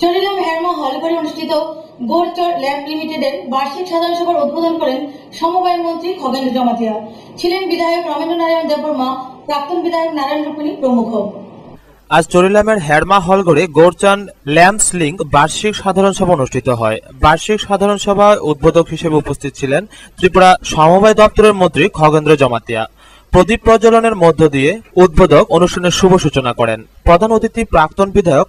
চরিলাম হেরমা হলঘরে অনুষ্ঠিত গোরচর ল্যাব লিমিটেডের বার্ষিক সাধারণ সভার উদ্বোধন করেন সমবায় মন্ত্রী খগেন্দ্র জমাতিয়া। ছিলেন বিধায়ক রমেন্দ্র নারায়ণ দেববর্মা, প্রাক্তন বিধায়ক নারায়ণ রূপিণী প্রমুখ। আজ চরিলামের হেরমা হলঘরে গৌরচাঁদ ল্যাম্পস লিঙ্ক বার্ষিক সাধারণ সভা অনুষ্ঠিত হয়। বার্ষিক সাধারণ সভায় উদ্বোধক হিসেবে উপস্থিত ছিলেন ত্রিপুরা সমবায় দপ্তরের মন্ত্রী খগেন্দ্র জমাতিয়া। প্রদীপ প্রজ্বলনের মধ্য দিয়ে উদ্বোধক অনুষ্ঠানের শুভ সূচনা করেন। প্রধান অতিথি প্রাক্তন বিধায়ক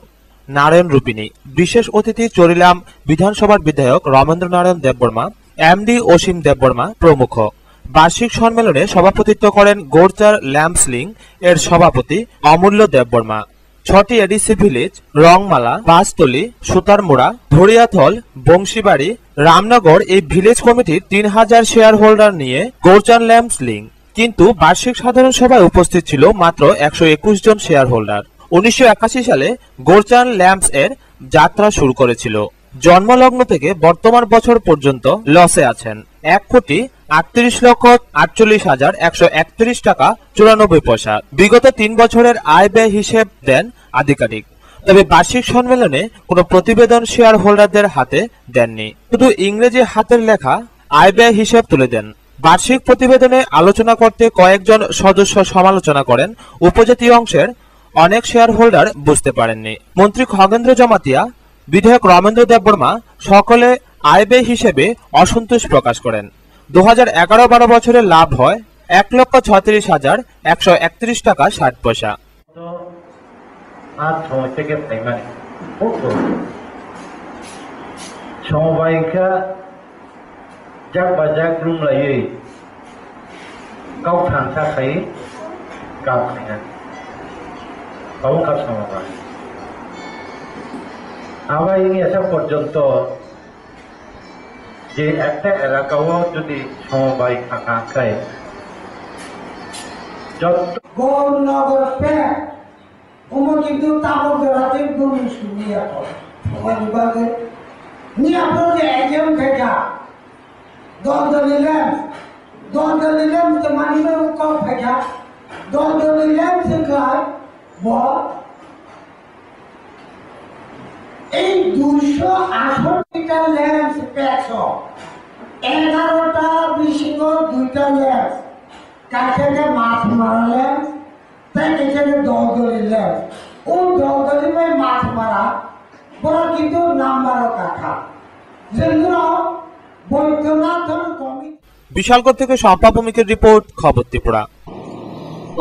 নারায়ণ রূপিণী, বিশেষ অতিথি চরিলাম বিধানসভার বিধায়ক রমেন্দ্র নারায়ণ দেববর্মা, এমডি অসীম দেববর্মা প্রমুখ। বার্ষিক সম্মেলনে সভাপতিত্ব করেন গৌরচাঁদ ল্যাম্পস লিঙ্ক এর সভাপতি অমূল্য দেববর্মা। 6টি এডিসি ভিলেজ, রংমালা, পাঁচতলি, সুতারমুড়া, ধরিয়াথল, বংশীবাড়ি, রামনগর এই ভিলেজ কমিটির 3000 শেয়ার হোল্ডার নিয়ে গৌরচাঁদ ল্যাম্পস লিঙ্ক। কিন্তু বার্ষিক সাধারণ সভায় উপস্থিত ছিল মাত্র 121 জন শেয়ার হোল্ডার। 1981 সালে গৌরচাঁদ ল্যাম্পস এর যাত্রা শুরু করেছিল। জন্মলগ্ন থেকে বর্তমান বছর পর্যন্ত লসে আছেন 1,38,48,131 টাকা 94 পয়সা। বিগত 3 বছরের আয় ব্যয় হিসেব দেন আধিকারিক। তবে বার্ষিক সম্মেলনে কোনো প্রতিবেদন শেয়ার হোল্ডারদের হাতে দেননি, শুধু ইংরেজি হাতের লেখা আয় ব্যয় হিসেব তুলে দেন। বার্ষিক প্রতিবেদনে আলোচনা করতে কয়েকজন সদস্য সমালোচনা করেন। উপজাতি অংশের অনেক শেয়ার হোল্ডার বুঝতে পারেননি। মন্ত্রী খগেন্দ্র জমাতিয়া, বিধায়ক রমেন্দ্র দেববর্মা সকলে আয় ব্যয় হিসেবে অসন্তোষ প্রকাশ করেন। 2011-12 বছরের লাভ হয় 1,36,131 টাকা 60 পয়সা। সমবায়িকা जाग बाजाग रुमलायै गाव थानो थाखाय गाबखायना गाव काज समबाय आबायनि एसा पर्यन्त जे একটা এলাকাও যদি সমবায় থাকায় যত গৌরনগর প্যাক ওমো কিন্তু তাবগরাতে গুণ শুনিয়া পড়ে সমাজ বিভাগে নিয়ে আপনাদের একজন থেকে দলদলিলেন তো মানিবে কম থেকে দলদলিলেন সেখানে এই 268টা ল্যাম্পস প্যাকস 11টা বিশিষ্ট 2টা ল্যাম্পস কাছেতে মাছ মারা ল্যাম্পস তাই এখানে দলদলিলেন ও দলদলিলে মাছ মারা বড় কিন্তু নাম্বারও কাটা যেগুলো বিশালগড় থেকে শম্পা ভৌমিকের রিপোর্ট, খবর ত্রিপুরা।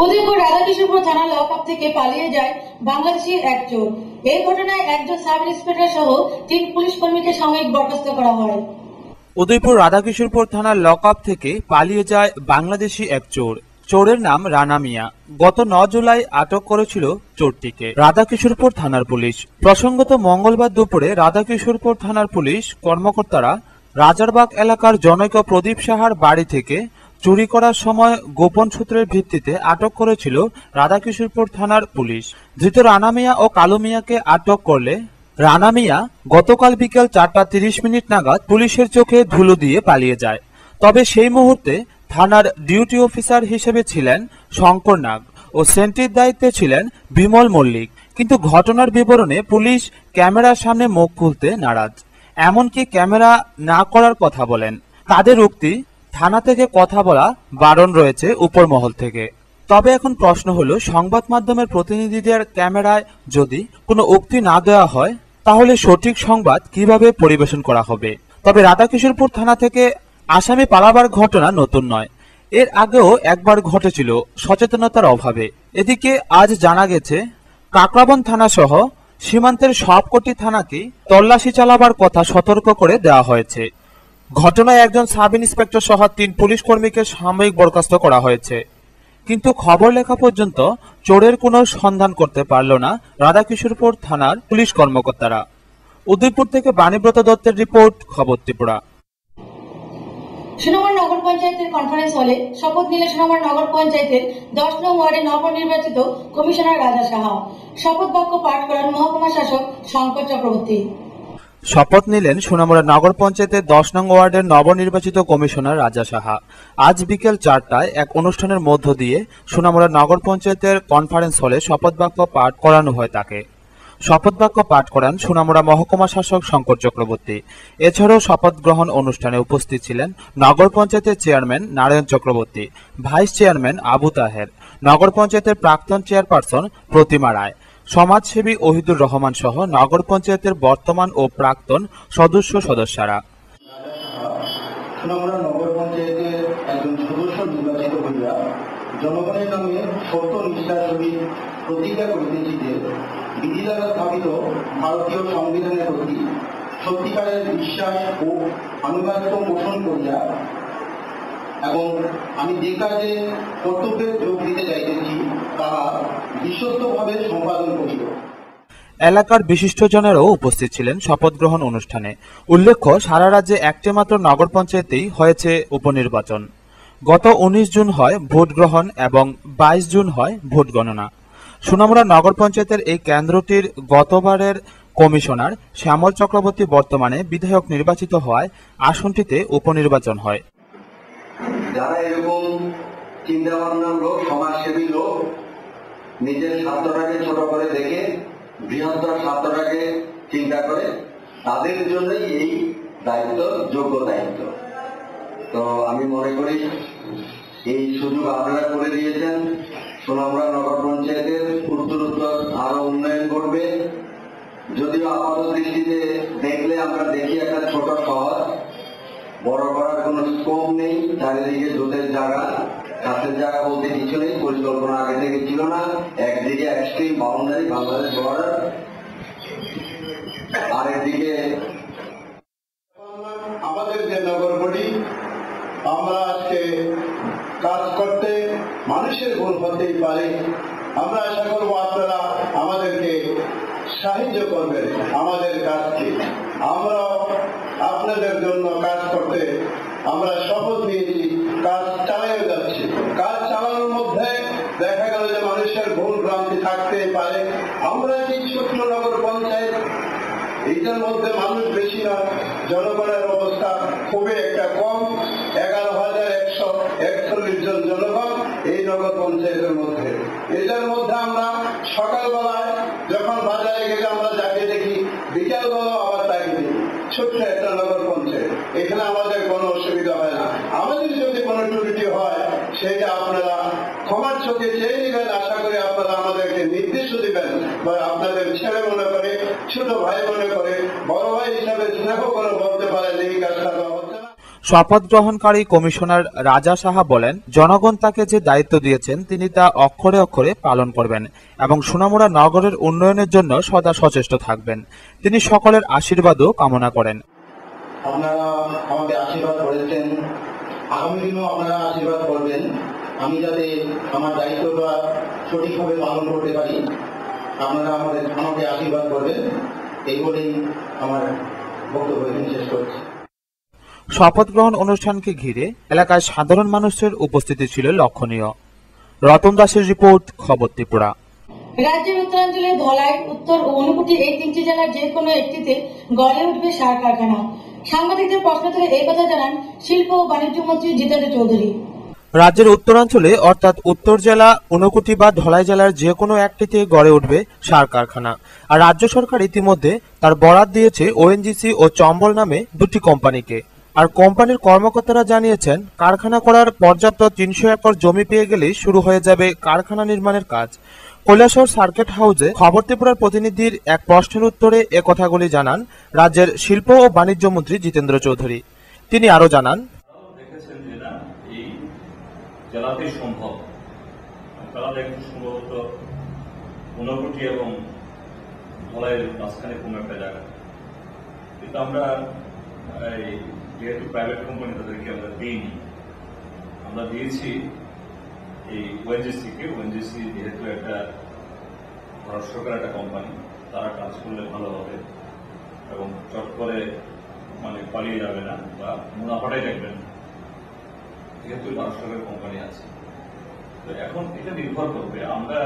উদয়পুর রাধাকিশোরপুর থানা লকআপ থেকে পালিয়ে যায় বাংলাদেশি এক চোর। এই ঘটনায় একজন সাব ইন্সপেক্টর সহ 3 পুলিশ কর্মীকে সাময়িক বরখাস্ত করা হয়। উদয়পুর রাধাকিশোরপুর থানার লকআপ থেকে পালিয়ে যায় বাংলাদেশি এক চোর। চোরের নাম রানা মিয়া। গত 9 জুলাই আটক করেছিল চোরটিকে রাধাকিশোরপুর থানার পুলিশ। প্রসঙ্গত মঙ্গলবার দুপুরে রাধাকিশোরপুর থানার পুলিশ কর্মকর্তারা রাজারবাগ এলাকার জনৈক প্রদীপ সাহার বাড়ি থেকে চুরি করার সময় গোপন সূত্রের ভিত্তিতে আটক করেছিল রাধাকিশোরপুর থানার পুলিশ। ধৃত রানা মিয়া ও কালু মিয়াকে আটক করলে রানা মিয়া গতকাল বিকেল 4:30 নাগাদ পুলিশের চোখে ধুলো দিয়ে পালিয়ে যায়। তবে সেই মুহূর্তে থানার ডিউটি অফিসার হিসেবে ছিলেন শঙ্কর নাগ ও সেন্ট্রির দায়িত্বে ছিলেন বিমল মল্লিক। কিন্তু ঘটনার বিবরণে পুলিশ ক্যামেরার সামনে মুখ খুলতে নারাজ, এমনকি ক্যামেরা না করার কথা বলেন। তাদের উক্তি, থানা থেকে কথা বলা বারণ রয়েছে উপর মহল থেকে। তবে এখন প্রশ্ন হলো, সংবাদ মাধ্যমের প্রতিনিধিদের ক্যামেরায় যদি কোনো উক্তি না দেওয়া হয় তাহলে সঠিক সংবাদ কিভাবে পরিবেশন করা হবে? তবে রাধাকিশোরপুর থানা থেকে আসামি পালাবার ঘটনা নতুন নয়, এর আগেও একবার ঘটেছিল সচেতনতার অভাবে। এদিকে আজ জানা গেছে কাকরাবন থানা সহ সীমান্তের সবকটি থানাকে তল্লাশি চালাবার কথা সতর্ক করে দেওয়া হয়েছে। ঘটনায় একজন সাব ইন্সপেক্টর সহ 3 পুলিশ কর্মীকে সাময়িক বরখাস্ত করা হয়েছে। কিন্তু খবর লেখা পর্যন্ত চোরের কোনো সন্ধান করতে পারল না রাধাকিশোরপুর থানার পুলিশ কর্মকর্তারা। উদয়পুর থেকে বাণীব্রত দত্তের রিপোর্ট, খবর ত্রিপুরা। সোনামুড়া নগর পঞ্চায়েতের কনফারেন্স হলে শপথ নিলেন সোনামুড়া নগর পঞ্চায়েতের 10 নং ওয়ার্ডের নবনির্বাচিত কমিশনার রাজা সাহা। শপথ বাক্য পাঠ করেন মহকুমা শাসক শঙ্কর চক্রবর্তী। শপথ নিলেন সোনামুড়া নগর পঞ্চায়েতের 10 নং ওয়ার্ডের নবনির্বাচিত কমিশনার রাজা সাহা। আজ বিকেল 4টায় এক অনুষ্ঠানের মধ্য দিয়ে সোনামুড়া নগর পঞ্চায়েতের কনফারেন্স হলে শপথ বাক্য পাঠ করানো হয় তাকে। শপথ বাক্য পাঠ করান সোনামুড়া মহকুমা শাসক শঙ্কর চক্রবর্তী। এছাড়াও শপথ গ্রহণ অনুষ্ঠানে উপস্থিত ছিলেন নগর পঞ্চায়েতের chairman Narayan Chakraborty, vice chairman Abu Taher, নগর পঞ্চায়েতের প্রাক্তন চেয়ারপারসন প্রতিমা রায়, সমাজসেবী ওহিদুর রহমান সহ নগর পঞ্চায়েতের বর্তমান ও প্রাক্তন সদস্যরা। সোনামুড়া নগর পঞ্চায়েতের একজন সদস্য নির্বাচিত হইয়া জনগণের নামে সত্য নিষ্ঠার সহিত প্রতিজ্ঞা করিতেছি যে বিধি দ্বারা স্থাপিত ভারতীয় সংবিধানের প্রতি সত্যিকারের বিশ্বাস ও আনুগত্য পোষণ করিয়া এবং আমি যে কাজে কর্তব্যে যোগ দিতে চাইতেছি তাহা বিশ্বস্তভাবে সম্পাদন করিব। এলাকার বিশিষ্টজনেরাও উপস্থিত ছিলেন শপথ গ্রহণ অনুষ্ঠানে। উল্লেখ্য, সারা রাজ্যে একটি মাত্র নগর পঞ্চায়েতেই হয়েছে উপনির্বাচন। গত 19 জুন হয় ভোট গ্রহণ এবং 22 জুন হয় ভোট গণনা। সোনামুড়া নগর পঞ্চায়েতের এই কেন্দ্রটির গতবারের কমিশনার শ্যামল চক্রবর্তী বর্তমানে বিধায়ক নির্বাচিত হওয়ায় আসনটিতে উপনির্বাচন হয়। যারা এরকম চিন্তা ভাবনার লোক, সমাজসেবী লোক, নিজের স্বার্থটাকে ছোট করে দেখে বৃহত্তর স্বার্থটাকে চিন্তা করে, তাদের জন্যই এই দায়িত্ব, যোগ্য দায়িত্ব। তো আমি মনে করি এই সুযোগ আপনারা করে দিয়েছেন। সোনামুড়া নগর পঞ্চায়েতের উত্তরোত্তর আরো উন্নয়ন করবে। যদিও আপাত দৃষ্টিতে দেখলে আমরা দেখি একটা ছোট শহর, বড় করার কোনো স্কোপ নেই, চারিদিকে জোটের জায়গা, কাছের জায়গা বলতে কিছু নেই, পরিকল্পনা আগে থেকে ছিল না। একদিকে এক্সট্রিম বাউন্ডারি বাংলাদেশ বর্ডার, আরেকদিকে আমাদের যে নগর বডি, আমরা আজকে কাজ করতে মানুষের ভুল হতেই পারে। আমরা আশা করব আপনারা আমাদেরকে সাহায্য করবেন আমাদের কাজকে। আমরা আপনাদের জন্য কাজ করতে আমরা শপথ নিয়েছি, কাজ চালিয়ে যাচ্ছি। কাজ চালানোর মধ্যে দেখা গেল যে মানুষের ভুল ভ্রান্তি থাকতেই পারে। আমরা যে ছোট্ট নগর পঞ্চায়েত, এইটার মধ্যে মানুষ বেশি নয়, জনগণের অবস্থা খুবই একটা কম, 11,141 জন জনগণ এই নগর পঞ্চায়েতের মধ্যে। এটার মধ্যে আমরা সকালবেলায় যখন বাজারে গেলে আমরা যাকে দেখি, বিকালবেলাও আবার তাকে দেখি। ছোট্ট একটা নগর পঞ্চায়েত, এখানে আমাদের কোনো অসুবিধা হয় না। আমাদের যদি কোনো ত্রুটি হয় সেটা আপনারা ক্ষমার চোখে চেয়ে নেবেন। আশা করি আপনারা আমাদেরকে নির্দেশও দিবেন, বা আপনাদের ছেলে মনে করে, ছোট ভাই মনে করে, বড় ভাই হিসাবে স্নেহ করে বলতে পারেন এই কাজটা হচ্ছে না। শপথ গ্রহণকারী কমিশনার রাজা সাহা বলেন, জনগণ তাকে যে দায়িত্ব দিয়েছেন তিনি তা অক্ষরে অক্ষরে পালন করবেন এবং সোনামুড়া নগরের উন্নয়নের জন্য সদা সচেষ্ট থাকবেন। তিনি সকলের আশীর্বাদও কামনা করেন। আপনারা আমাকে আশীর্বাদ করেছেন, আগামী দিনেও আপনারা আশীর্বাদ করবেন, আমি যাতে আমার দায়িত্বটা সঠিকভাবে পালন করতে পারি। আপনারা আমাকে আশীর্বাদ করবেন, এই বলেই আমার বক্তব্য শেষ করছি। শপথ গ্রহণ অনুষ্ঠানকে ঘিরে এলাকায় সাধারণ মানুষের উপস্থিতি ছিল লক্ষণীয়। রতন দাসের রিপোর্ট, খবর ত্রিপুরা। রাজ্যের উত্তরাঞ্চলে ধলাই, উত্তর ও ঊনকোটি এই তিনটি জেলার যে কোনো একটিতে গড়ে উঠবে সার কারখানা। সাংবাদিকদের প্রশ্ন তুলে এই কথা জানান শিল্প ও বাণিজ্য মন্ত্রী জিতেন্দ্র চৌধুরী। রাজ্যের উত্তরাঞ্চলে অর্থাৎ উত্তর জেলা, ঊনকোটি বা ধলাই জেলার যে কোনো একটিতে গড়ে উঠবে সার কারখানা। আর রাজ্য সরকার ইতিমধ্যে তার বরাত দিয়েছে ওএনজিসি ও চম্বল নামে দুটি কোম্পানিকে। আর কোম্পানির কর্মকর্তারা জানিয়েছেন, কারখানা করার পর্যাপ্ত 300 একর জমি পেয়ে গেলেই শুরু হয়ে যাবে কারখানা নির্মাণের কাজ। কৈলাসহর সার্কিট হাউসে খবর ত্রিপুরার প্রতিনিধির এক প্রশ্নের উত্তরে এ কথাগুলি জানান রাজ্যের শিল্প ও বাণিজ্য মন্ত্রী জিতেন্দ্র চৌধুরী। তিনি আরো জানান, দেখেছেন যে না, এই জেলাতেই সম্ভব। তারা দেখতে সম্ভবত ঊনকোটি এবং ধলাইয়ের মাঝখানে কোনো একটা জায়গা, কিন্তু আমরা যেহেতু প্রাইভেট কোম্পানি তাদেরকে আমরা দিইনি, আমরা দিয়েছি এই ওএনজিসিকে। ওএনজিসি যেহেতু একটা ভারত সরকার একটা কোম্পানি, তারা কাজ করলে ভালো হবে এবং চট করে পালিয়ে যাবে না বা মুনাফাটাই দেখবেন, যেহেতু ভারত সরকারের কোম্পানি আছে। তো এখন এটা নির্ভর করবে, আমরা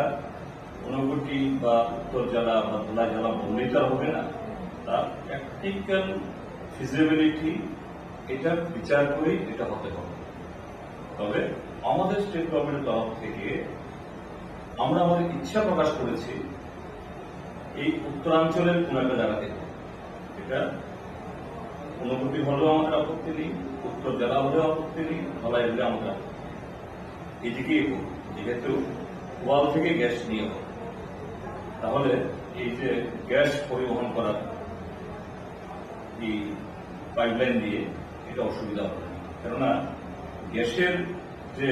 ঊনকোটি বা উত্তর জেলা বা ধলাই জেলা বললেই তো হবে না, তার প্র্যাকটিক্যাল ফিজিবিলিটি এটা বিচার করেই এটা হতে হবে। তবে আমাদের স্টেট গভর্নমেন্টের তরফ থেকে আমরা আমাদের ইচ্ছা প্রকাশ করেছি এই উত্তরাঞ্চলের কোন একটা জায়গা থেকে, এটা ঊনকোটি হলেও আমাদের আপত্তি নেই, উত্তর জেলা হলেও আপত্তি নেই, ধলাই হলে আমরা এদিকে যেহেতু ওয়াল থেকে গ্যাস নিয়ে হবে, তাহলে এই যে গ্যাস পরিবহন করা এই পাইপলাইন দিয়ে এটা অসুবিধা হবে, কেননা গ্যাসের যে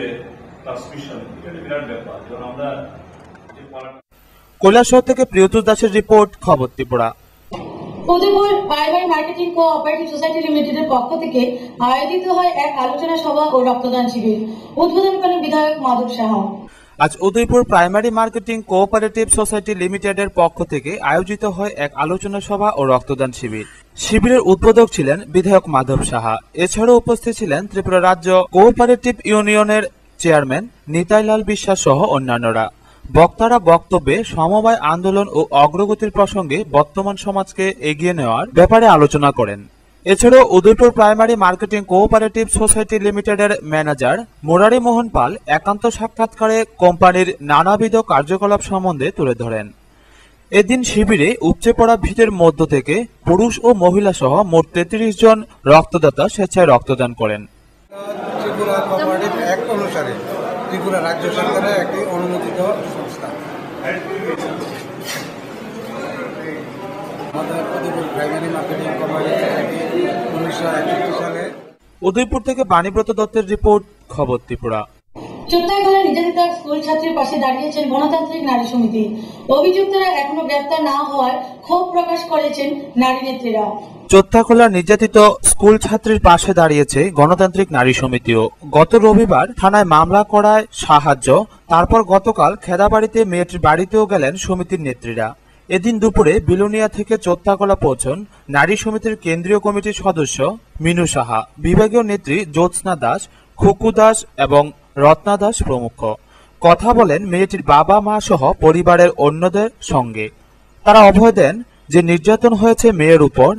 ট্রান্সমিশন এটা বিরাট ব্যাপার। যেমন আমরা যে কৈলাসহর থেকে প্রিয়তোষ দাসের রিপোর্ট, খবর Tripura. Udaipur primary marketing cooperative society লিমিটেডের পক্ষ থেকে আয়োজিত হয় এক আলোচনা সভা ও রক্তদান শিবির। উদ্বোধন করেন বিধায়ক মাধব সাহা। আজ Udaipur primary marketing cooperative society লিমিটেডের পক্ষ থেকে আয়োজিত হয় এক আলোচনা সভা ও রক্তদান শিবির। শিবিরের উদ্বোধক ছিলেন বিধায়ক মাধব সাহা। এছাড়াও উপস্থিত ছিলেন ত্রিপুরা রাজ্য কোঅপারেটিভ ইউনিয়নের চেয়ারম্যান নিতাইলাল বিশ্বাস সহ অন্যান্যরা। বক্তারা বক্তব্যে সমবায় আন্দোলন ও অগ্রগতির প্রসঙ্গে বর্তমান সমাজকে এগিয়ে নেওয়ার ব্যাপারে আলোচনা করেন। এছাড়াও Udaipur primary marketing cooperative society লিমিটেডের ম্যানেজার মুরারি মোহন পাল একান্ত সাক্ষাৎকারে কোম্পানির নানাবিধ কার্যকলাপ সম্বন্ধে তুলে ধরেন। এদিন শিবিরে উপচে পড়া ভিড়ের মধ্য থেকে পুরুষ ও মহিলা সহ মোট 33 জন রক্তদাতা স্বেচ্ছায় রক্তদান করেন। ত্রিপুরা কোঅপারেটিভ অ্যাক্ট অনুসারে ত্রিপুরা রাজ্য সরকারের একটি অনুমোদিত সংস্থা। আমাদের Udaipur primary marketing cooperative society 1961 সালে। উদয়পুর থেকে বাণীব্রত দত্তের রিপোর্ট, খবর ত্রিপুরা। চোত্তাইখালে নির্যাতিত স্কুল ছাত্রীর পাশে দাঁড়িয়েছেন গণতান্ত্রিক নারী সমিতি। অভিযুক্তরা এখনো গ্রেপ্তার না হওয়ায় ক্ষোভ প্রকাশ করেছেন নারী নেত্রীরা। চোত্তাখোলা নির্যাতিত স্কুল ছাত্রীর পাশে দাঁড়িয়েছে গণতান্ত্রিক নারী সমিতিও। গত রবিবার থানায় মামলা করায় সাহায্য, তারপর গতকাল খেদাবাড়িতে মেয়েটির বাড়িতেও গেলেন সমিতির নেত্রীরা। এদিন দুপুরে বিলোনিয়া থেকে চোত্তাখোলা পৌঁছন নারী সমিতির কেন্দ্রীয় কমিটির সদস্য মিনু সাহা, বিভাগীয় নেত্রী জ্যোৎস্না দাস, খুকু দাস এবং রত্না দাস প্রমুখ। কথা বলেন মেয়েটির বাবা মা সহ পরিবারের অন্যদের সঙ্গে। তারা অভয় দেন যে নির্যাতন হয়েছে মেয়ের উপর,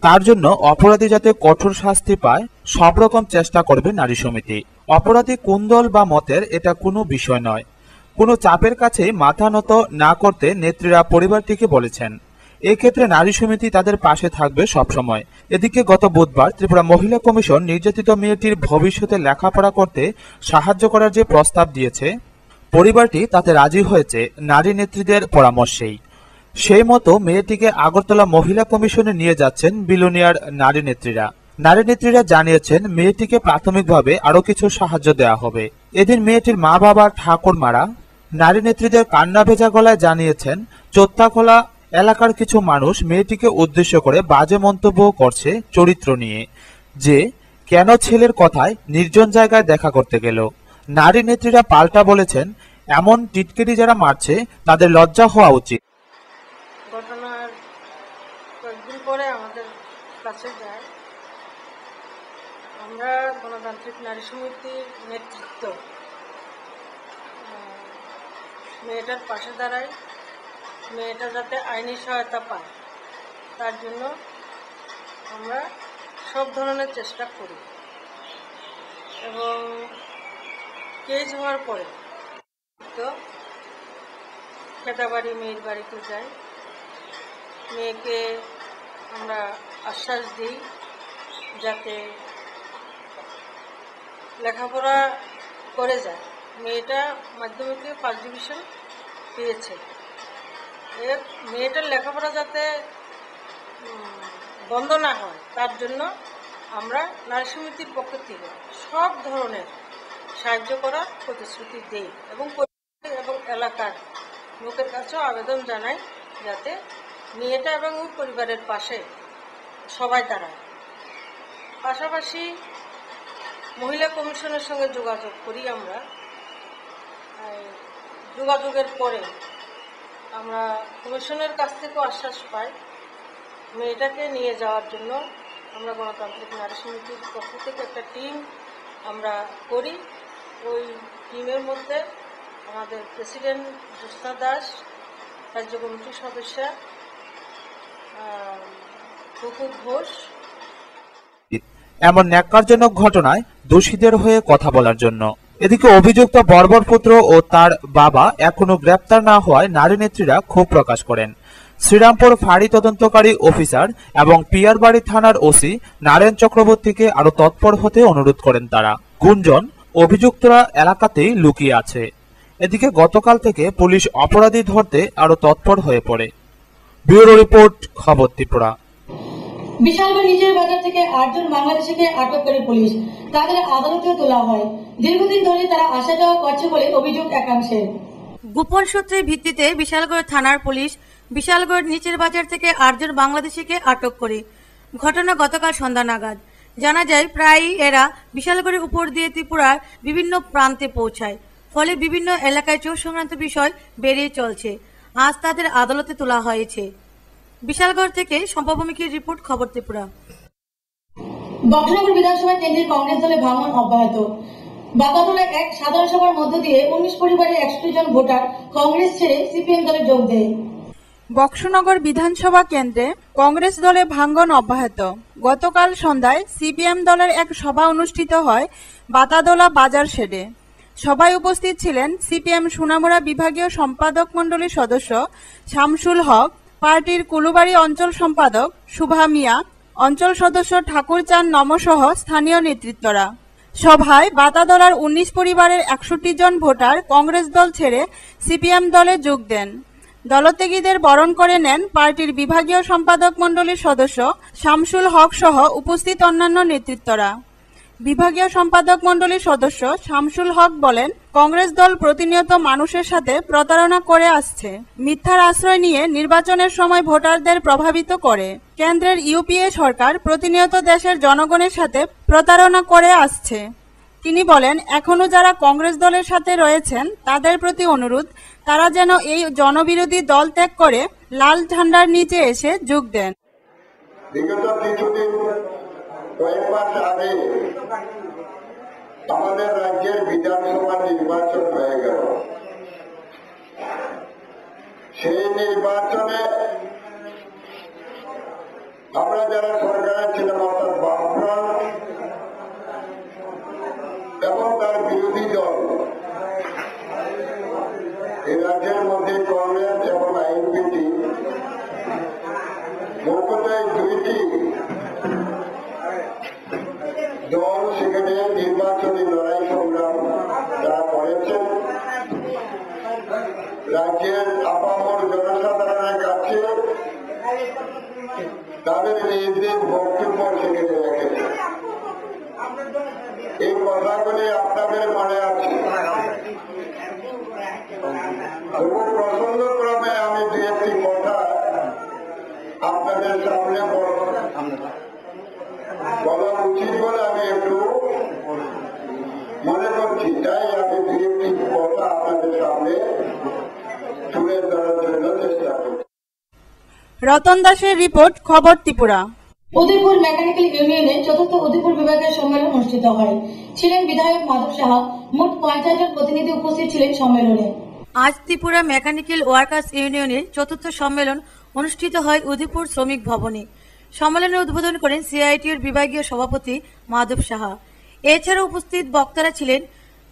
তার জন্য অপরাধী যাতে কঠোর শাস্তি পায় সব রকম চেষ্টা করবে নারী সমিতি। অপরাধী কোন দল বা মতের এটা কোনো বিষয় নয়। কোনো চাপের কাছে মাথা নত না করতে নেত্রীরা পরিবারটিকে বলেছেন। এক্ষেত্রে নারী সমিতি তাদের পাশে থাকবে সবসময়। এদিকে গত বুধবার ত্রিপুরা মহিলা কমিশন নির্যাতিত মেয়েটির ভবিষ্যতে লেখাপড়া করতে সাহায্য করার যে প্রস্তাব দিয়েছে, পরিবারটি তাতে রাজি হয়েছে নারী নেত্রীদের পরামর্শেই। সেই মতো মেয়েটিকে আগরতলা মহিলা কমিশনে নিয়ে যাচ্ছেন বিলোনিয়ার নারী নেত্রীরা। নারী নেত্রীরা জানিয়েছেন মেয়েটিকে প্রাথমিকভাবে আরো কিছু সাহায্য দেওয়া হবে। এদিন মেয়েটির মা বাবা ঠাকুরমারা নারী নেত্রীদের কান্না ভেজা গলায় জানিয়েছেন চোত্তাখোলা এলাকার কিছু মানুষ মেয়েটিকে উদ্দেশ্য করে বাজে মন্তব্য করছে চরিত্র নিয়ে, যে কেন ছেলের কথায় নির্জন জায়গায় দেখা করতে গেল। নারী নেত্রীরা পাল্টা বলেছেন এমন টিটকেরি যারা মারছে তাদের লজ্জা হওয়া উচিত। ঘটনার কয়েকদিন পরে আমাদের কাছে যায়, আমরা গণতান্ত্রিক নারী সমিতির নেতৃত্ব মেয়েটার পাশে দাঁড়াই, মেয়েটা যাতে আইনি সহায়তা পায় তার জন্য আমরা সব ধরনের চেষ্টা করি। এবং কেস হওয়ার পরে তো খেদাবাড়ি মেয়ের বাড়িতে যাই, মেয়েকে আমরা আশ্বাস দিই যাতে লেখাপড়া করে যায়। মেয়েটা মাধ্যমিকে ফার্স্ট ডিভিশন পেয়েছে। মেয়েটার লেখাপড়া যাতে বন্ধ না হয় তার জন্য আমরা নারী সমিতির পক্ষ থেকে সব ধরনের সাহায্য করার প্রতিশ্রুতি দেই এবং এলাকার লোকের কাছেও আবেদন জানাই যাতে মেয়েটা এবং পরিবারের পাশে সবাই দাঁড়ায়। পাশাপাশি মহিলা কমিশনের সঙ্গে যোগাযোগ করি আমরা। যোগাযোগের পরে আমরা কমিশনের কাছ থেকেও আশ্বাস পাই মেয়েটাকে নিয়ে যাওয়ার জন্য। আমরা গণতান্ত্রিক নারী সমিতির পক্ষ থেকে একটা টিম আমরা করি। ওই টিমের মধ্যে আমাদের প্রেসিডেন্ট জ্যোৎস্না দাস, রাজ্য কমিটির সদস্য খুকু ঘোষ। এমন ন্যাক্কারজনক ঘটনায় দোষীদের হয়ে কথা বলার জন্য। এদিকে অভিযুক্ত বর্বর পুত্র ও তার বাবা এখনো গ্রেপ্তার না হওয়ায় নারী নেত্রীরা ক্ষোভ প্রকাশ করেন। শ্রীরামপুর ফাঁড়ি তদন্তকারী অফিসার এবং পিয়ারবাড়ি থানার ওসি নারায়ণ চক্রবর্তীকে আরো তৎপর হতে অনুরোধ করেন তারা। গুঞ্জন, অভিযুক্তরা এলাকাতেই লুকিয়ে আছে। এদিকে গতকাল থেকে পুলিশ অপরাধী ধরতে আরো তৎপর হয়ে পড়ে। ব্যুরো রিপোর্ট, খবর ত্রিপুরা। বিশালগড় নিচের বাজার থেকে 8 জন বাংলাদেশিকে আটক করে পুলিশ, তাদের আদালতেও তোলা হয়। দীর্ঘদিন ধরে তারা আসা যাওয়া করছে বলে অভিযোগ একাংশের। গোপন সূত্রের ভিত্তিতে বিশালগড় থানার পুলিশ বিশালগড় নিচের বাজার থেকে 8 জন বাংলাদেশিকে আটক করে। ঘটনা গতকাল সন্ধ্যা নাগাদ। জানা যায় প্রায়ই এরা বিশালগড়ের উপর দিয়ে ত্রিপুরার বিভিন্ন প্রান্তে পৌঁছায়, ফলে বিভিন্ন এলাকায় চোর সংক্রান্ত বিষয় বেড়েই চলছে। আজ তাদের আদালতে তোলা হয়েছে। বিশালগড় থেকে সম্পাভূমিকের রিপোর্ট, খবর ত্রিপুরা। বক্সনগর বিধানসভা কেন্দ্রে কংগ্রেস দলে ভাঙন অব্যাহত। বাতাতলায় এক সাধারণ সভার মধ্য দিয়ে 19 পরিবারের 61 জন ভোটার কংগ্রেস ছেড়ে সিপিএম দলে যোগ দেয়। বক্সনগর বিধানসভা কেন্দ্রে কংগ্রেস দলে ভাঙ্গন অব্যাহত। গতকাল সন্ধ্যায় সিপিএম দলের এক সভা অনুষ্ঠিত হয় বাতাদোলা বাজার শেডে। সভায় উপস্থিত ছিলেন সিপিএম সোনামুড়া বিভাগীয় সম্পাদক মণ্ডলীর সদস্য শামসুল হক, পার্টির কুলুবাড়ি অঞ্চল সম্পাদক শুভা মিয়া, অঞ্চল সদস্য ঠাকুরচাঁদ নমসহ স্থানীয় নেতৃত্বরা। সভায় বাতাদোলার 19 পরিবারের 61 জন ভোটার কংগ্রেস দল ছেড়ে সিপিএম দলে যোগ দেন। দলত্যাগীদের বরণ করে নেন পার্টির বিভাগীয় সম্পাদক মণ্ডলীর সদস্য শামসুল হক সহ উপস্থিত অন্যান্য নেতৃত্বরা। বিভাগীয় সম্পাদক মণ্ডলীর সদস্য শামসুল হক বলেন, কংগ্রেস দল প্রতিনিয়ত মানুষের সাথে প্রতারণা করে আসছে, মিথ্যার আশ্রয় নিয়ে নির্বাচনের সময় ভোটারদের প্রভাবিত করে। কেন্দ্রের ইউপিএ সরকার প্রতিনিয়ত দেশের জনগণের সাথে প্রতারণা করে আসছে। তিনি বলেন, এখনো যারা কংগ্রেস দলের সাথে রয়েছেন তাদের প্রতি অনুরোধ, তারা যেন এই জনবিরোধী দল ত্যাগ করে লাল ঝান্ডার নিচে এসে যোগ দেন। বিগত কিছুদিন কয়েক মাস আগে আমাদের রাজ্যের বিধানসভা নির্বাচন হয়ে গেল। সেই নির্বাচনে আমরা যারা সরকারে ছিলাম, অর্থাৎ বামফ্রন্ট এবং তার বিরোধী দল, এই রাজ্যের মধ্যে কংগ্রেস এবং আইএনপিটি মোটকথায় দুইটি দল সেখানে নির্বাচনী লড়াই সংগ্রাম যারা করেছেন, রাজ্যের আপামর জনসাধারণের কাছে তাদের নিজ নিজ বক্তব্য সেখানে রেখেছে। এই কথাগুলি আপনাদের মনে আছে। তবু প্রসঙ্গক্রমে আমি দু একটি কথা আপনাদের সামনে বলা উচিত বলে আমি একটু মনে করছি, তাই আমি দু একটি কথা আপনাদের সামনে তুলে ধরার জন্য চেষ্টা করছি। রতন দাসের রিপোর্ট, খবর ত্রিপুরা। উদয়পুর মেকানিক্যাল ইউনিয়নের 4th উদয়পুর বিভাগের সম্মেলন অনুষ্ঠিত হয়। ছিলেন বিধায়ক মাধব সাহা। মোট 50 জন প্রতিনিধি উপস্থিত ছিলেন সম্মেলনে। আজ ত্রিপুরা মেকানিক্যাল ওয়ার্কার্স ইউনিয়নের 4th সম্মেলন অনুষ্ঠিত হয় উদয়পুর শ্রমিক ভবনে। সম্মেলনের উদ্বোধন করেন সিআইটির বিভাগীয় সভাপতি মাধব সাহা। এছাড়াও উপস্থিত বক্তারা ছিলেন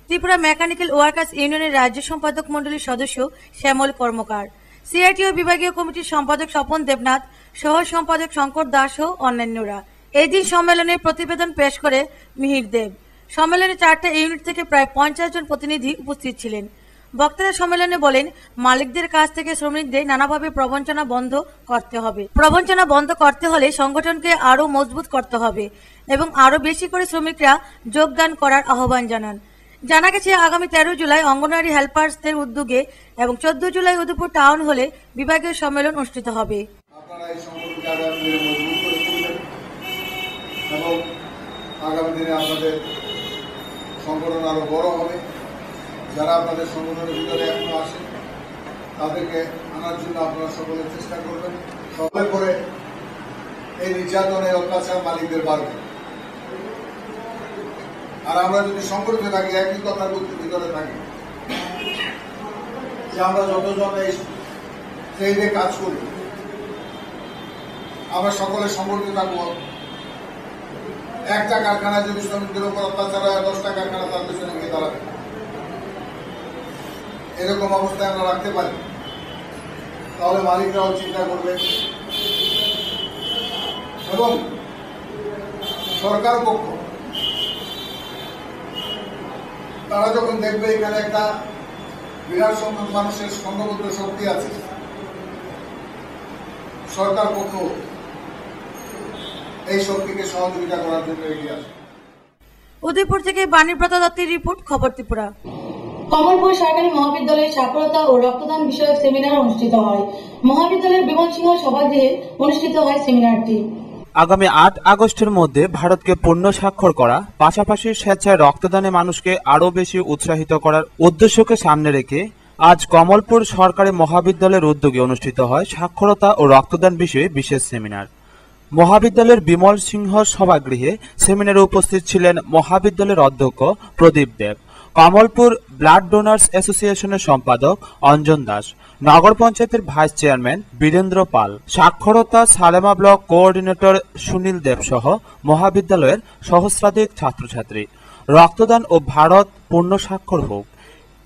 ত্রিপুরা মেকানিক্যাল ওয়ার্কার্স ইউনিয়নের রাজ্য সম্পাদক মণ্ডলীর সদস্য শ্যামল কর্মকার, সিআইটিও বিভাগীয় কমিটির সম্পাদক স্বপন দেবনাথ, সহ সম্পাদক শঙ্কর দাস ও অন্যান্যরা। এই দিন সম্মেলনের প্রতিবেদন পেশ করে মিহির দেব। সম্মেলনে 4টা ইউনিট থেকে প্রায় 50 জন প্রতিনিধি উপস্থিত ছিলেন। বক্তারা সম্মেলনে বলেন, মালিকদের কাছ থেকে শ্রমিকদের নানাভাবে প্রবঞ্চনা বন্ধ করতে হবে। প্রবঞ্চনা বন্ধ করতে হলে সংগঠনকে আরো মজবুত করতে হবে এবং আরো বেশি করে শ্রমিকরা যোগদান করার আহ্বান জানান। জানা গেছে আগামী 13 জুলাই অঙ্গনওয়াড়ি হেল্পার্সদের উদ্যোগে এবং 14 জুলাই উদয়পুর টাউন হলে বিভাগীয় সম্মেলন অনুষ্ঠিত হবে। আপনারা এই সংগঠনকে আগামী দিনে মজবুত করে তুলবেন এবং আগামী দিনে আপনাদের সংগঠন আরো বড় হবে। যারা আপনাদের সংগঠনের ভিতরে এখনো আসে তাদেরকে আনার জন্য আপনারা সকলে চেষ্টা করবেন। সকলে করে এই নির্যাতনের অত্যাচার মালিকদের বাড়বে। আর আমরা যদি সংগঠিত থাকি, একই কথার ভিতরে থাকি যে আমরা যতজন এই ট্রেডে কাজ করি, আমরা সকলে সংগঠিত থাকবো। একটা কারখানা যদি শ্রমিকদের উপর অত্যাচার হয়, 10টা কারখানা তার পেছনে গিয়ে দাঁড়াবে। এরকম অবস্থায় আমরা রাখতে পারি। তাহলে মালিকরাও চিন্তা করবে এবং সরকার পক্ষ তারা যখন দেখবে এখানে একটা বিরাট সংখ্যক মানুষের সংঘবদ্ধ শক্তি আছে, সরকার পক্ষ এই শক্তিকে সহযোগিতা করার জন্য এগিয়ে আসে। উদয়পুর থেকে বাণীব্রত দত্তের রিপোর্ট, খবর ত্রিপুরা। কমলপুর সরকারি মহাবিদ্যালয়ে সাক্ষরতা ও রক্তদান বিষয়ক সেমিনার অনুষ্ঠিত হয়। মহাবিদ্যালয়ের বিমল সিংহ সভাগৃহে অনুষ্ঠিত হয় সেমিনারটি। আগামী 8 আগস্টের মধ্যে ভারতকে পূর্ণ স্বাক্ষর করা, পাশাপাশি স্বেচ্ছায় রক্তদানে মানুষকে আরও বেশি উৎসাহিত করার উদ্দেশ্যকে সামনে রেখে আজ কমলপুর সরকারি মহাবিদ্যালয়ের উদ্যোগে অনুষ্ঠিত হয় সাক্ষরতা ও রক্তদান বিষয়ে বিশেষ সেমিনার। মহাবিদ্যালয়ের বিমল সিংহ সভাগৃহে সেমিনারে উপস্থিত ছিলেন মহাবিদ্যালয়ের অধ্যক্ষ প্রদীপ দেব, কমলপুর ব্লাড ডোনার্স অ্যাসোসিয়েশনের সম্পাদক অঞ্জন দাস, নগর পঞ্চায়েতের ভাইস চেয়ারম্যান বীরেন্দ্র পাল, সাক্ষরতা সালেমা ব্লক কোঅর্ডিনেটর সুনীল দেব সহ মহাবিদ্যালয়ের সহস্রাধিক ছাত্রছাত্রী। রক্তদান ও ভারত পূর্ণ স্বাক্ষর হোক,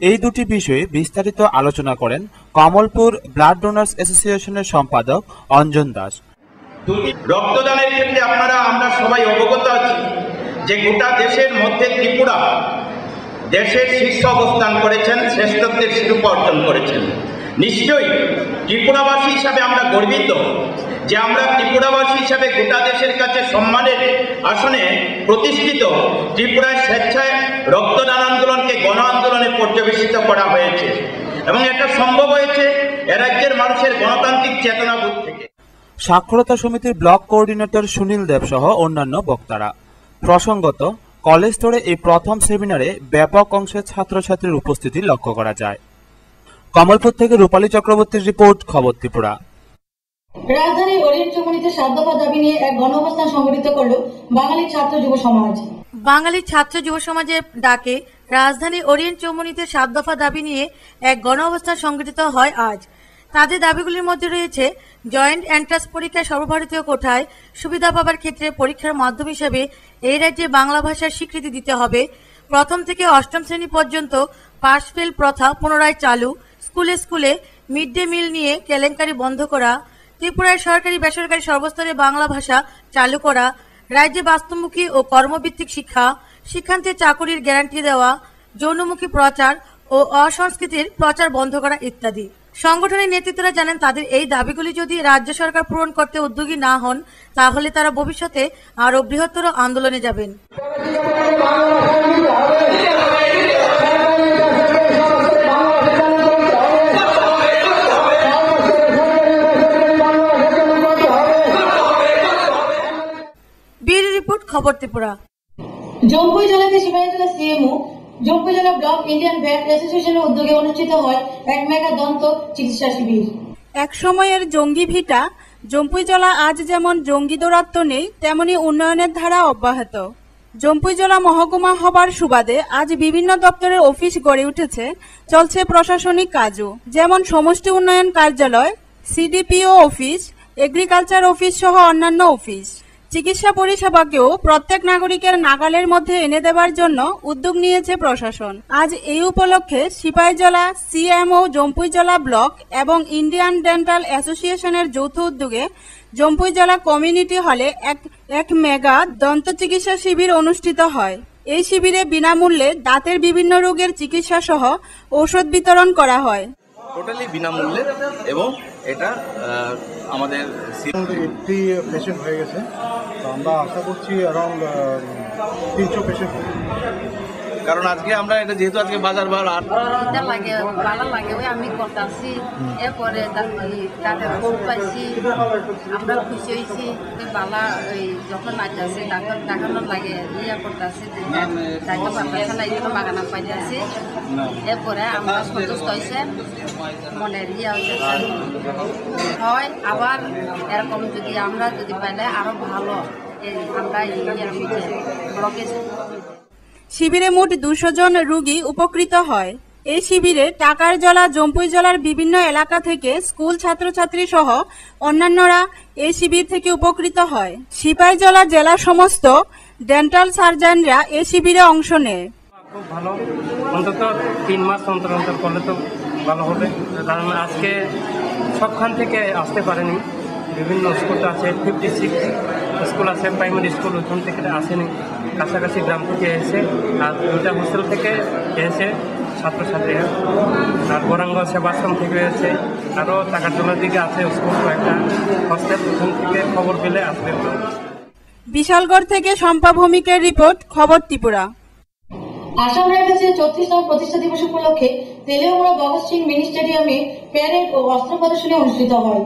এই দুটি বিষয়ে বিস্তারিত আলোচনা করেন কমলপুর ব্লাড ডোনার্স অ্যাসোসিয়েশনের সম্পাদক অঞ্জন দাস। রক্তদানের ক্ষেত্রে আমরা সবাই অবগত আছি যে গোটা দেশের মধ্যে ত্রিপুরা দেশের শীর্ষ অবস্থান করেছেন, শ্রেষ্ঠত্বের শিরোপা অর্জন করেছেন। নিশ্চয়ই ত্রিপুরাবাসী হিসাবে আমরা গর্বিত যে আমরা ত্রিপুরাবাসী হিসাবে গোটা দেশের কাছে সম্মানের আসনে প্রতিষ্ঠিত। ত্রিপুরায় স্বেচ্ছায় রক্তদান আন্দোলনকে গণ আন্দোলনে পর্যবেসিত করা হয়েছে এবং এটা সম্ভব হয়েছে এ রাজ্যের মানুষের গণতান্ত্রিক চেতনাবোধ থেকে। সাক্ষরতা সমিতির ব্লক কোঅর্ডিনেটর সুনীল দেব সহ অন্যান্য বক্তারা। প্রসঙ্গত, কলেজ স্তরে এই প্রথম সেমিনারে ব্যাপক অংশের ছাত্রছাত্রীর উপস্থিতি লক্ষ্য করা যায়। কমলপুর থেকে রূপালী চক্রবর্তীর রিপোর্ট, খবর ত্রিপুরা। রাজধানীর ওরিয়েন্ট চৌমুহনীতে 7 দফা দাবি নিয়ে এক গণঅবস্থান সংগঠিত করল বাঙালি ছাত্র যুব সমাজ। বাঙালি ছাত্র যুব সমাজের ডাকে রাজধানী ওরিয়েন্ট চৌমুহনীতে 7 দফা দাবি নিয়ে এক গণঅবস্থান সংগঠিত হয় আজ। তাদের দাবিগুলির মধ্যে রয়েছে জয়েন্ট এন্ট্রান্স পরীক্ষায় সর্বভারতীয় কোটায় সুবিধা পাবার ক্ষেত্রে পরীক্ষার মাধ্যম হিসেবে এই রাজ্যে বাংলা ভাষার স্বীকৃতি দিতে হবে, প্রথম থেকে অষ্টম শ্রেণী পর্যন্ত পাস ফেল প্রথা পুনরায় চালু, স্কুলে স্কুলে মিড ডে মিল নিয়ে কেলেঙ্কারি বন্ধ করা, ত্রিপুরার সরকারি বেসরকারি সর্বস্তরে বাংলা ভাষা চালু করা, রাজ্যে বাস্তবমুখী ও কর্মভিত্তিক শিক্ষা, শিক্ষান্তে চাকুরির গ্যারান্টি দেওয়া, যৌনমুখী প্রচার ও অসংস্কৃতির প্রচার বন্ধ করা ইত্যাদি। সংগঠনের নেতৃত্বরা জানান, তাদের এই দাবিগুলি যদি রাজ্য সরকার পূরণ করতে উদ্যোগী না হন তাহলে তারা ভবিষ্যতে আরো বৃহত্তর আন্দোলনে যাবেন। ব্যুরো রিপোর্ট, খবর ত্রিপুরা। জম্পুই জেলাতে সিপাহীজলা সিএমও জম্পুই জেলা ব্লক ইন্ডিয়ান ভেট অ্যাসোসিয়েশনের উদ্যোগে অনুষ্ঠিত হয় এক মেগা দন্ত চিকিৎসা শিবির। এক সময়ের জঙ্গি ভিটা জম্পুইজলা আজ যেমন জঙ্গি দৌরাত্ম্য নেই, তেমনি উন্নয়নের ধারা অব্যাহত। জম্পুইজলা মহকুমা হবার সুবাদে আজ বিভিন্ন দপ্তরের অফিস গড়ে উঠেছে, চলছে প্রশাসনিক কাজও, যেমন সমষ্টি উন্নয়ন কার্যালয়, সিডিপিও অফিস, এগ্রিকালচার অফিস সহ অন্যান্য অফিস। চিকিৎসা পরিষেবাকেও প্রত্যেক নাগরিকের নাগালের মধ্যে এনে দেবার জন্য উদ্যোগ নিয়েছে প্রশাসন। আজ এই উপলক্ষে সিপাহীজলা সিএমও জম্পুইজলা ব্লক এবং ইন্ডিয়ান ডেন্টাল অ্যাসোসিয়েশনের যৌথ উদ্যোগে জম্পুইজলা কমিউনিটি হলে এক মেগা দন্ত চিকিৎসা শিবির অনুষ্ঠিত হয়। এই শিবিরে বিনামূল্যে দাঁতের বিভিন্ন রোগের চিকিৎসা সহ ঔষধ বিতরণ করা হয়। টোটালি বিনামূল্যে এবং এটা আমাদের 80 পেশেন্ট হয়ে গেছে, তো আমরা আশা করছি অ্যারাউন্ড 300 পেশেন্ট হবে। কারণ আজকে আমরা এটা যেহেতু আজকে বাজার বার আর লাগে ভালো লাগে ওই আমি করতেছি, এরপরে তাদের ওষুধ পাইছি, আমরা খুশি হয়েছি। বালা ওই যখন নাচছে ডাক্তার দেখানোর লাগে ইয়া করতেছি, ডাক্তার পাঠাচ্ছে না, এগুলো বাগানা পাইতেছি, এরপরে আমরা সন্তুষ্ট হয়েছে, মনের ইয়া হয়। আবার এরকম যদি আমরা পাইলে আরো ভালো আমরা ব্লকে। শিবিরে মোট 200 জন রোগী উপকৃত হয়। এই শিবিরে টাকার জলা জম্পুইজলার বিভিন্ন এলাকা থেকে স্কুল ছাত্রছাত্রী সহ অন্যান্যরা এই শিবির থেকে উপকৃত হয়। সিপাহীজলা জেলার সমস্ত ডেন্টাল সার্জনরা এই শিবিরে অংশ নেয়। খুব ভালো, অন্তত 3 মাস অন্তর অন্তর করলে তো ভালো হবে, কারণ আজকে সবখান থেকে আসতে পারেনি, বিভিন্ন স্কুল আছে, 56 স্কুল আছে প্রাইমারি স্কুল, ওইখান থেকে আসেনি, কাছাকাছি গ্রাম থেকে এসে, আর 2টা হোস্টেল থেকে এসে ছাত্রছাত্রীরা, আর বরাঙ্গ সেবাশ্রম থেকে এসে, আরও টাকারতলার দিকে আছে স্কুল কয়েকটা হোস্টেল, ওখান থেকে খবর পেলে আসবে। বিশালগড় থেকে শম্পা ভৌমিকের রিপোর্ট, খবর ত্রিপুরা। আসাম রাইফেলসের 34তম প্রতিষ্ঠা দিবস উপলক্ষে তেলিয়ামুড়া ভগৎ সিং মিনি স্টেডিয়ামে প্যারেড ও অস্ত্র প্রদর্শনী অনুষ্ঠিত হয়।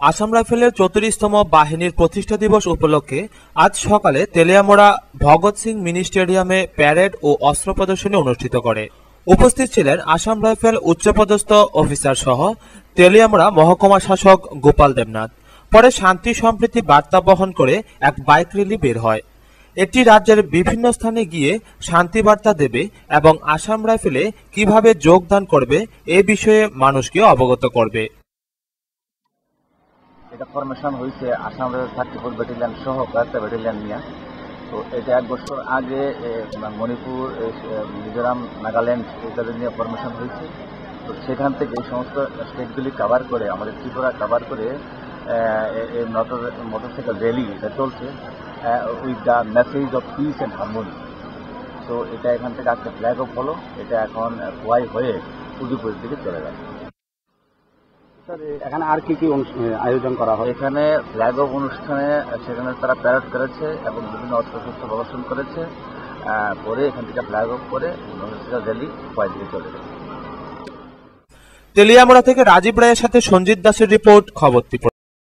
আসাম রাইফেলের 34তম বাহিনীর প্রতিষ্ঠা দিবস উপলক্ষে আজ সকালে তেলিয়ামুড়া ভগৎ সিং মিনি স্টেডিয়ামে প্যারেড ও অস্ত্র প্রদর্শনী অনুষ্ঠিত করে। উপস্থিত ছিলেন আসাম রাইফেল উচ্চপদস্থ অফিসার সহ তেলিয়ামুড়া মহকুমা শাসক গোপাল দেবনাথ। পরে শান্তি সম্প্রীতি বার্তা বহন করে এক বাইক র্যালি বের হয়। এটি রাজ্যের বিভিন্ন স্থানে গিয়ে শান্তি বার্তা দেবে এবং আসাম রাইফেলে কিভাবে যোগদান করবে এ বিষয়ে মানুষকে অবগত করবে। এটা ফরমেশন হয়েছে আসাম রাইফেল 34 ব্যাটালিয়ন সহ কয়েকটা ব্যাটালিয়ন নিয়ে। তো এটা 1 বছর আগে মণিপুর, মিজোরাম, নাগাল্যান্ড এটাদের নিয়ে ফরমেশন হয়েছে। তো সেখান থেকে এই সমস্ত স্টেটগুলি কভার করে, আমাদের ত্রিপুরা কভার করে এই মোটরসাইকেল র্যালি এটা চলছে with the message of piece and harmony. তো এটা এখান থেকে আজকে ফ্ল্যাগ অফ হলো, এটা এখন খোয়াই হয়ে উদয়পুরের দিকে চলে যাবে। এখানে আর কি কি আয়োজন করা হয়? এখানে ফ্ল্যাগ অফ অনুষ্ঠানে সেখানে তারা প্যারেড করেছে এবং বিভিন্ন অস্ত্রশস্ত্র প্রদর্শন করেছে, পরে এখান থেকে ফ্ল্যাগ অফ করে মোটরসাইকেল র্যালি খোয়াই দিকে চলে যাবে। তেলিয়ামুড়া থেকে রাজীব রায়ের সাথে সঞ্জিত দাসের রিপোর্ট, খবর ত্রিপুরা।